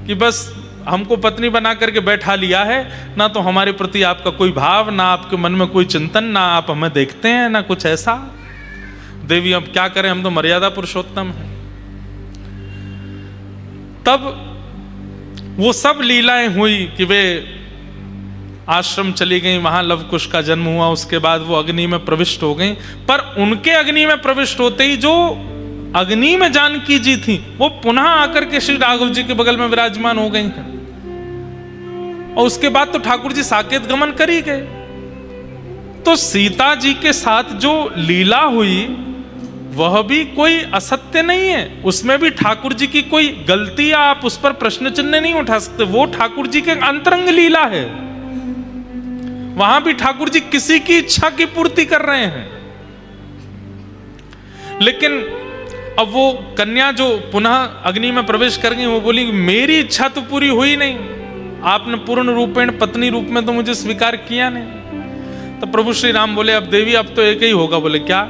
कि बस हमको पत्नी बना करके बैठा लिया है, ना तो हमारे प्रति आपका कोई भाव, ना आपके मन में कोई चिंतन, ना आप हमें देखते हैं, ना कुछ ऐसा। देवी अब क्या करें, हम तो मर्यादा पुरुषोत्तम हैं। तब वो सब लीलाएं हुई कि वे आश्रम चली गई, वहां लव कुश का जन्म हुआ, उसके बाद वो अग्नि में प्रविष्ट हो गई। पर उनके अग्नि में प्रविष्ट होते ही जो अग्नि में जानकी जी थी वो पुनः आकर के श्री राघव जी के बगल में विराजमान हो गई हैं। और उसके बाद तो ठाकुर जी साकेत गमन कर ही गए। तो सीता जी के साथ जो लीला हुई वह भी कोई असत्य नहीं है, उसमें भी ठाकुर जी की कोई गलती या आप उस पर प्रश्न चिन्ह नहीं उठा सकते। वो ठाकुर जी के अंतरंग लीला है, वहां भी ठाकुर जी किसी की इच्छा की पूर्ति कर रहे हैं। लेकिन अब वो कन्या जो पुनः अग्नि में प्रवेश कर गई वो बोली मेरी इच्छा तो पूरी हुई नहीं, आपने पूर्ण रूपेण पत्नी रूप में तो मुझे स्वीकार किया नहीं। तो प्रभु श्री राम बोले अब देवी अब तो एक ही होगा। बोले क्या?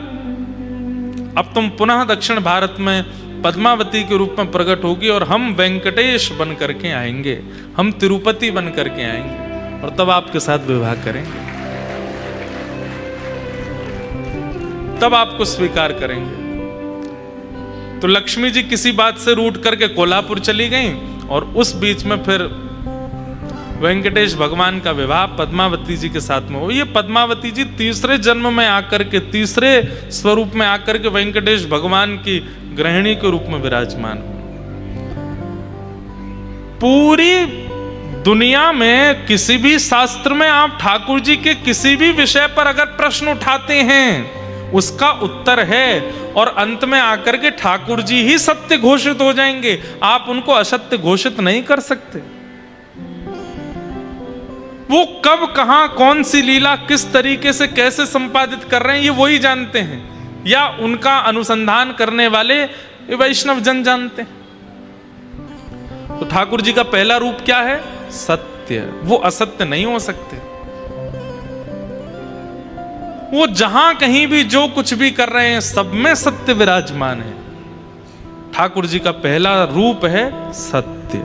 अब तुम पुनः दक्षिण भारत में पद्मावती के रूप में प्रकट होगी और हम वेंकटेश बन करके आएंगे, हम तिरुपति बन करके आएंगे और तब आपके साथ विवाह करेंगे, तब आपको स्वीकार करेंगे। तो लक्ष्मी जी किसी बात से रूठ करके कोल्हापुर चली गई और उस बीच में फिर वेंकटेश भगवान का विवाह पद्मावती जी के साथ में हो। ये पद्मावती जी तीसरे जन्म में आकर के, तीसरे स्वरूप में आकर के वेंकटेश भगवान की गृहिणी के रूप में विराजमान हो। पूरी दुनिया में किसी भी शास्त्र में आप ठाकुर जी के किसी भी विषय पर अगर प्रश्न उठाते हैं उसका उत्तर है और अंत में आकर के ठाकुर जी ही सत्य घोषित हो जाएंगे, आप उनको असत्य घोषित नहीं कर सकते। वो कब कहां कौन सी लीला किस तरीके से कैसे संपादित कर रहे हैं ये वही जानते हैं, या उनका अनुसंधान करने वाले वैष्णव जन जानते हैं। तो ठाकुर जी का पहला रूप क्या है? सत्य। वो असत्य नहीं हो सकते। वो जहां कहीं भी जो कुछ भी कर रहे हैं सब में सत्य विराजमान है। ठाकुर जी का पहला रूप है सत्य।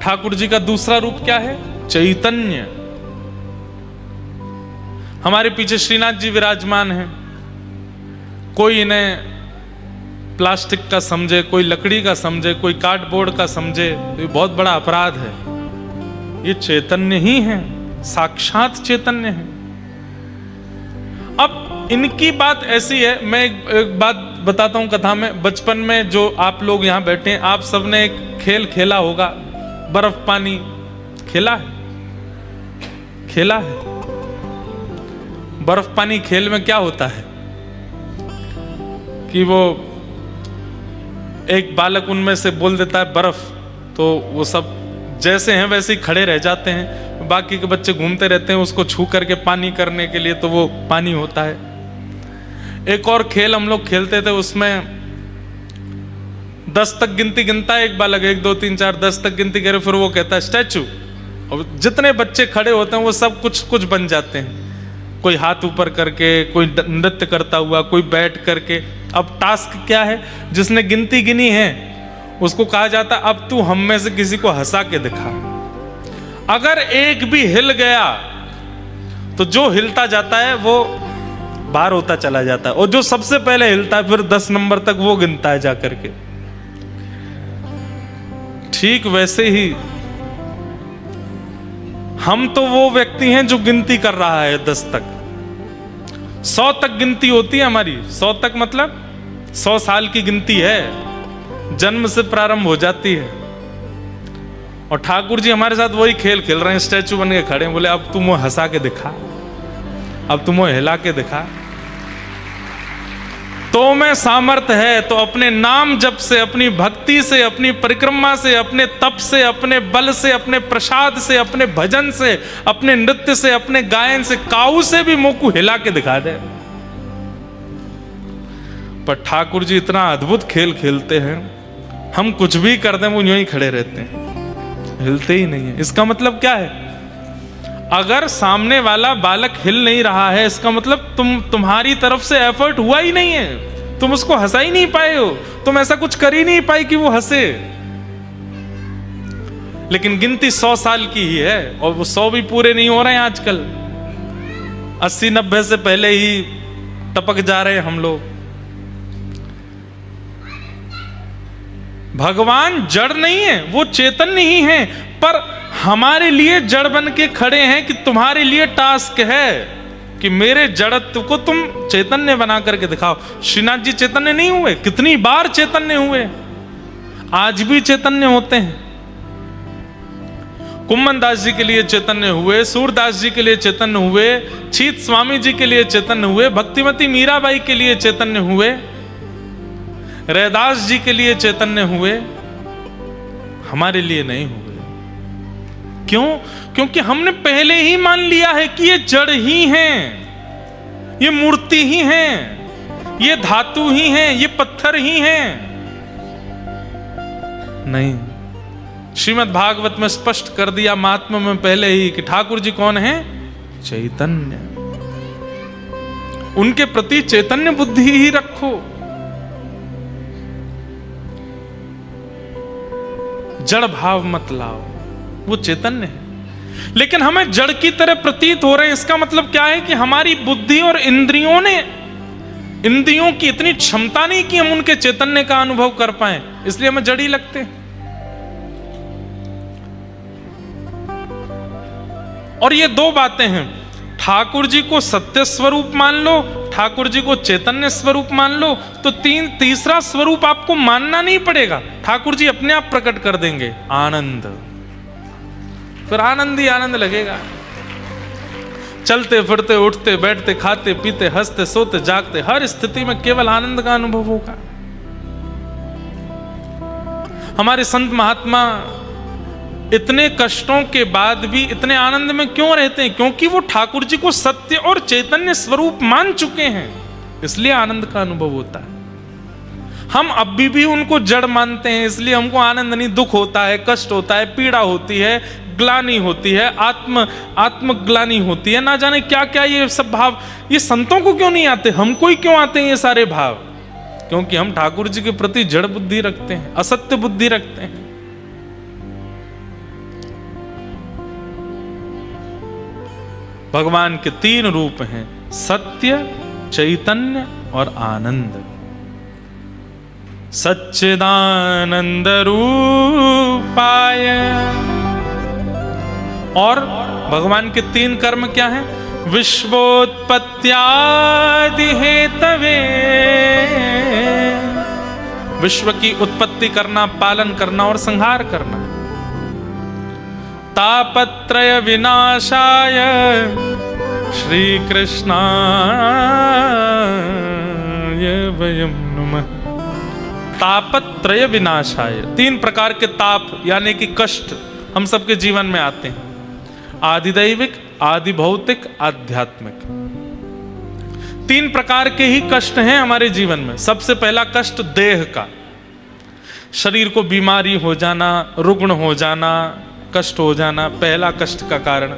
ठाकुर जी का दूसरा रूप क्या है? चैतन्य। हमारे पीछे श्रीनाथ जी विराजमान हैं। कोई इन्हें प्लास्टिक का समझे, कोई लकड़ी का समझे, कोई कार्डबोर्ड का समझे, तो ये बहुत बड़ा अपराध है। ये चैतन्य ही है, साक्षात चैतन्य है। अब इनकी बात ऐसी है, मैं एक बात बताता हूं कथा में। बचपन में जो आप लोग यहां बैठे हैं, आप सबने एक खेल खेला होगा, बर्फ पानी खेला है? खेला है? बर्फ पानी खेल में क्या होता है कि वो एक बालक उनमें से बोल देता है बर्फ, तो वो सब जैसे हैं वैसे ही खड़े रह जाते हैं, बाकी के बच्चे घूमते रहते हैं उसको छू करके पानी करने के लिए, तो वो पानी होता है। एक और खेल हम लोग खेलते थे, उसमें 10 तक गिनती गिनता है एक बालक, 1 2 3 4 10 तक गिनती करे, फिर वो कहता है स्टैचू, और जितने बच्चे खड़े होते हैं वो सब कुछ कुछ बन जाते हैं। कोई हाथ ऊपर करके, कोई नृत्य करता हुआ, कोई बैठ करके। अब टास्क क्या है? जिसने गिनती गिनी है उसको कहा जाता है अब तू हम में से किसी को हंसा के दिखा। अगर एक भी हिल गया तो जो हिलता जाता है वो बाहर होता चला जाता है, और जो सबसे पहले हिलता है फिर 10 नंबर तक वो गिनता है जाकर के। ठीक वैसे ही हम तो वो व्यक्ति हैं जो गिनती कर रहा है 10 तक। 100 तक गिनती होती है हमारी। 100 तक मतलब 100 साल की गिनती है, जन्म से प्रारंभ हो जाती है। और ठाकुर जी हमारे साथ वही खेल खेल रहे हैं, स्टैचू बन के खड़े हैं। बोले अब तुम वो हंसा के दिखा, अब तुम वो हिला के दिखा। तो में सामर्थ्य है तो अपने नाम जप से, अपनी भक्ति से, अपनी परिक्रमा से, अपने तप से, अपने बल से, अपने प्रसाद से, अपने भजन से, अपने नृत्य से, अपने गायन से, काऊ से भी मुंह को हिला के दिखा दे। पर ठाकुर जी इतना अद्भुत खेल खेलते हैं, हम कुछ भी कर दें वो यूं ही खड़े रहते हैं, हिलते ही नहीं है। इसका मतलब क्या है? अगर सामने वाला बालक हिल नहीं रहा है, इसका मतलब तुम्हारी तरफ से एफर्ट हुआ ही नहीं है, तुम उसको हंसा ही नहीं पाए हो, तुम ऐसा कुछ कर ही नहीं पाए कि वो हंसे। लेकिन गिनती 100 साल की ही है, और वो 100 भी पूरे नहीं हो रहे हैं आजकल। 80-90 से पहले ही टपक जा रहे हैं हम लोग। भगवान जड़ नहीं है, वो चैतन्य ही है, पर हमारे लिए जड़ बन के खड़े हैं कि तुम्हारे लिए टास्क है कि मेरे जड़त्व को तुम चैतन्य बना करके दिखाओ। श्रीनाथ जी चैतन्य नहीं हुए? कितनी बार चैतन्य हुए, आज भी चैतन्य होते हैं। कुम्मन दास जी के लिए चैतन्य हुए, सूरदास जी के लिए चैतन्य हुए, छीत स्वामी जी के लिए चैतन्य हुए, भक्तिमती मीराबाई के लिए चैतन्य हुए, रैदास जी के लिए चैतन्य हुए, हमारे लिए नहीं हुए। क्यों? क्योंकि हमने पहले ही मान लिया है कि ये जड़ ही हैं, ये मूर्ति ही हैं, ये धातु ही हैं, ये पत्थर ही हैं। नहीं, श्रीमद् भागवत में स्पष्ट कर दिया महात्मा में पहले ही कि ठाकुर जी कौन है? चैतन्य। उनके प्रति चैतन्य बुद्धि ही रखो। जड़ भाव मत लाओ, वो चैतन्य है। लेकिन हमें जड़ की तरह प्रतीत हो रहे हैं, इसका मतलब क्या है कि हमारी बुद्धि और इंद्रियों की इतनी क्षमता नहीं कि हम उनके चैतन्य का अनुभव कर पाए, इसलिए हमें जड़ ही लगते हैं। और ये दो बातें हैं, ठाकुर जी को सत्य स्वरूप मान लो, ठाकुर जी को चैतन्य स्वरूप मान लो, तो तीसरा स्वरूप आपको मानना नहीं पड़ेगा, ठाकुर जी अपने आप प्रकट कर देंगे, आनंद। फिर आनंद ही आनंद लगेगा। चलते फिरते, उठते बैठते, खाते पीते, हंसते सोते जागते, हर स्थिति में केवल आनंद का अनुभव होगा। हमारे संत महात्मा इतने कष्टों के बाद भी इतने आनंद में क्यों रहते हैं? क्योंकि वो ठाकुर जी को सत्य और चैतन्य स्वरूप मान चुके हैं, इसलिए आनंद का अनुभव होता है। हम अभी भी उनको जड़ मानते हैं, इसलिए हमको आनंद नहीं, दुख होता है, कष्ट होता है, पीड़ा होती है, ग्लानि होती है, आत्मग्लानि होती है, ना जाने क्या क्या ये सब भाव। ये संतों को क्यों नहीं आते, हमको ही क्यों आते हैं ये सारे भाव? क्योंकि हम ठाकुर जी के प्रति जड़ बुद्धि रखते हैं, असत्य बुद्धि रखते हैं। भगवान के तीन रूप हैं, सत्य, चैतन्य और आनंद। सच्चिदानंद रूपाय। और भगवान के तीन कर्म क्या हैं? विश्वोत्पत्त्यादि हेतवे, विश्व की उत्पत्ति करना, पालन करना और संहार करना। तापत्रय विनाशाय श्री कृष्णाय वयं नमः। तापत्रय विनाशाय, तीन प्रकार के ताप यानी कि कष्ट हम सबके जीवन में आते हैं, आदिदैविक, आदि भौतिक, आध्यात्मिक। तीन प्रकार के ही कष्ट हैं हमारे जीवन में। सबसे पहला कष्ट देह का, शरीर को बीमारी हो जाना, रुग्ण हो जाना, कष्ट हो जाना, पहला कष्ट का कारण।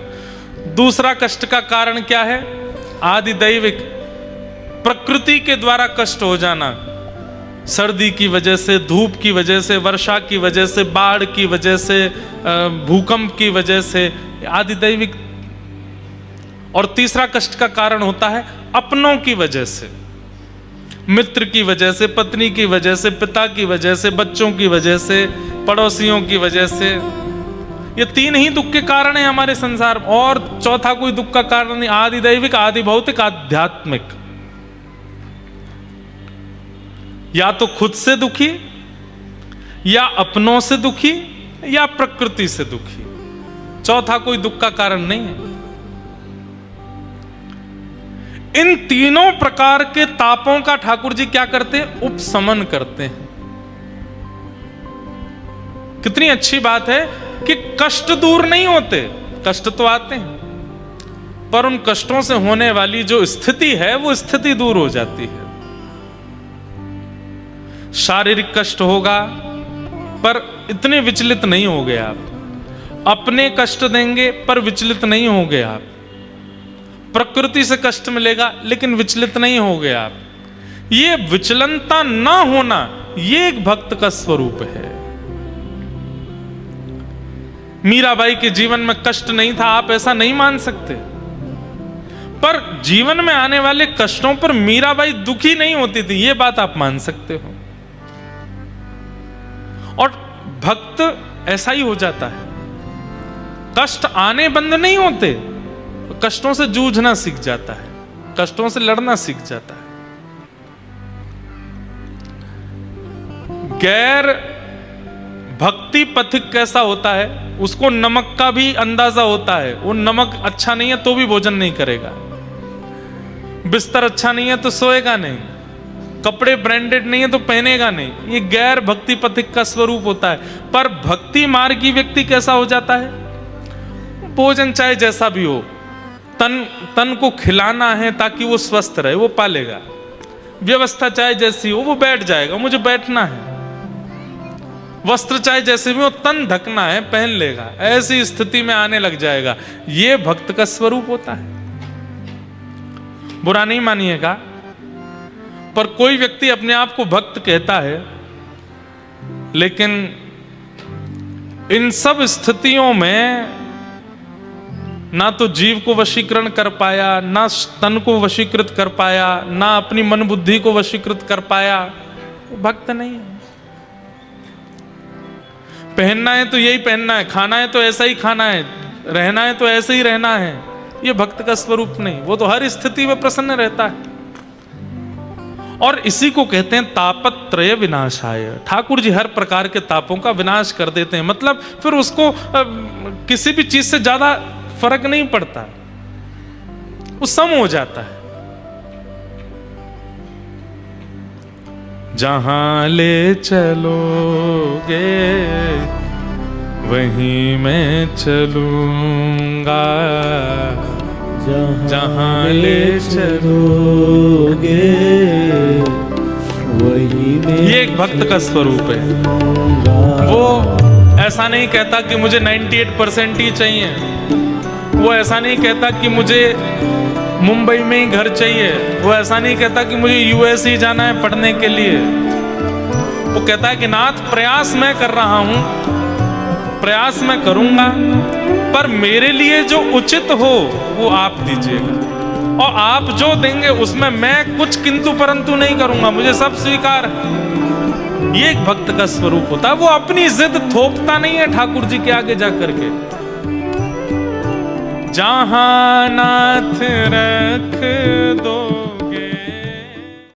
दूसरा कष्ट का कारण क्या है? आदिदैविक, प्रकृति के द्वारा कष्ट हो जाना, सर्दी की वजह से, धूप की वजह से, वर्षा की वजह से, बाढ़ की वजह से, भूकंप की वजह से, आदिदैविक। और तीसरा कष्ट का कारण होता है अपनों की वजह से, मित्र की वजह से, पत्नी की वजह से, पिता की वजह से, बच्चों की वजह से, पड़ोसियों की वजह से। ये तीन ही दुख के कारण है हमारे संसार में, और चौथा कोई दुख का कारण नहीं। आदिदैविक, आदि भौतिक, आध्यात्मिक। या तो खुद से दुखी, या अपनों से दुखी, या प्रकृति से दुखी। चौथा कोई दुख का कारण नहीं है। इन तीनों प्रकार के तापों का ठाकुर जी क्या करते हैं? उपशमन करते हैं। कितनी अच्छी बात है कि कष्ट दूर नहीं होते, कष्ट तो आते हैं, पर उन कष्टों से होने वाली जो स्थिति है वो स्थिति दूर हो जाती है। शारीरिक कष्ट होगा पर इतने विचलित नहीं होगे आप, अपने कष्ट देंगे पर विचलित नहीं होगे आप, प्रकृति से कष्ट मिलेगा लेकिन विचलित नहीं होगे आप। ये विचलनता ना होना, ये एक भक्त का स्वरूप है। मीराबाई के जीवन में कष्ट नहीं था, आप ऐसा नहीं मान सकते, पर जीवन में आने वाले कष्टों पर मीराबाई दुखी नहीं होती थी, ये बात आप मान सकते हो। और भक्त ऐसा ही हो जाता है, कष्ट आने बंद नहीं होते, कष्टों से जूझना सीख जाता है, कष्टों से लड़ना सीख जाता है। गैर भक्ति पथिक कैसा होता है, उसको नमक का भी अंदाजा होता है। वो नमक अच्छा नहीं है तो भी भोजन नहीं करेगा, बिस्तर अच्छा नहीं है तो सोएगा नहीं, कपड़े ब्रांडेड नहीं है तो पहनेगा नहीं। ये गैर भक्ति पथिक का स्वरूप होता है। पर भक्ति मार्गी व्यक्ति कैसा हो जाता है, भोजन चाहे जैसा भी हो, तन को खिलाना है ताकि वो स्वस्थ रहे, वो पालेगा। व्यवस्था चाहे जैसी हो, वो बैठ जाएगा, मुझे बैठना है। वस्त्र चाहे जैसे भी हो, तन ढकना है, पहन लेगा, ऐसी स्थिति में आने लग जाएगा। ये भक्त का स्वरूप होता है। बुरा नहीं मानिएगा, पर कोई व्यक्ति अपने आप को भक्त कहता है, लेकिन इन सब स्थितियों में ना तो जीव को वशीकरण कर पाया, ना तन को वशीकृत कर पाया, ना अपनी मन बुद्धि को वशीकृत कर पाया, वो भक्त नहीं है। पहनना है तो यही पहनना है, खाना है तो ऐसा ही खाना है, रहना है तो ऐसे ही रहना है, ये भक्त का स्वरूप नहीं। वो तो हर स्थिति में प्रसन्न रहता है। और इसी को कहते हैं तापत्रय विनाशाय। ठाकुर जी हर प्रकार के तापों का विनाश कर देते हैं, मतलब फिर उसको किसी भी चीज से ज्यादा फर्क नहीं पड़ता, वो सम हो जाता है। जहां ले चलोगे वहीं मैं चलूंगा, जहां ले चलोगे वहीं मैं। ये एक भक्त का स्वरूप है। वो ऐसा नहीं कहता कि मुझे 98% ही चाहिए, वो ऐसा नहीं कहता कि मुझे मुंबई में ही घर चाहिए, वो ऐसा नहीं कहता कि मुझे यूएस ही जाना है पढ़ने के लिए। वो कहता है कि नाथ प्रयास मैं कर रहा हूं, प्रयास मैं करूंगा, पर मेरे लिए जो उचित हो वो आप दीजिएगा, और आप जो देंगे उसमें मैं कुछ किंतु परंतु नहीं करूंगा, मुझे सब स्वीकार है। ये एक भक्त का स्वरूप होता है। वो अपनी जिद थोपता नहीं है ठाकुर जी के आगे जाकर के। जहां नाथ रख दो